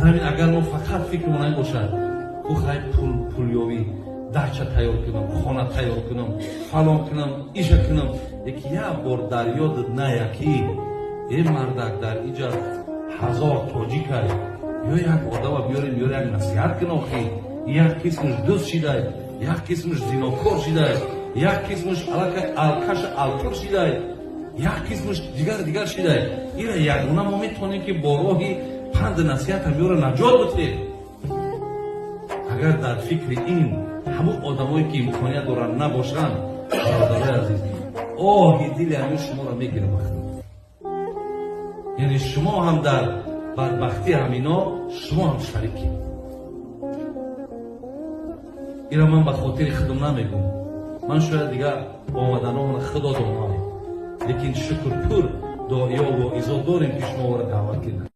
ҳамин агар мо фақат фикрмон бошад ку хай пулёвӣ дача тайёр кунам, хона тайёр кунам, фалон кунам, иша кунам, яки як бор дар ёд наяки мардак дар иҷа 1000 тоҷикай ё як одама биёрем ё як насиҳат кунам хи як қисмаш дӯст шидай, як қисмаш зинокор шидай, як қисмаш алкаша алкор шидай, як қисмаш дигар шидай. ира ягона мо метавонем ки бо роҳи панд насиҳат ҳамёро наҷот битем. агар дар фикри ин ҳамон одамое ки имконият доранд набошанд, бародарои азиз, оҳи дили ҳамин шуморо мегирад. яъне шумо ҳам дар бадбахти ҳамино шумо ҳам шарикед. ира ман ба хотири худам намегӯм. ман шояд дигар омаданоро худо донам, лекин шукрпур доиё ва изо дорем ки шуморо даъват кунем.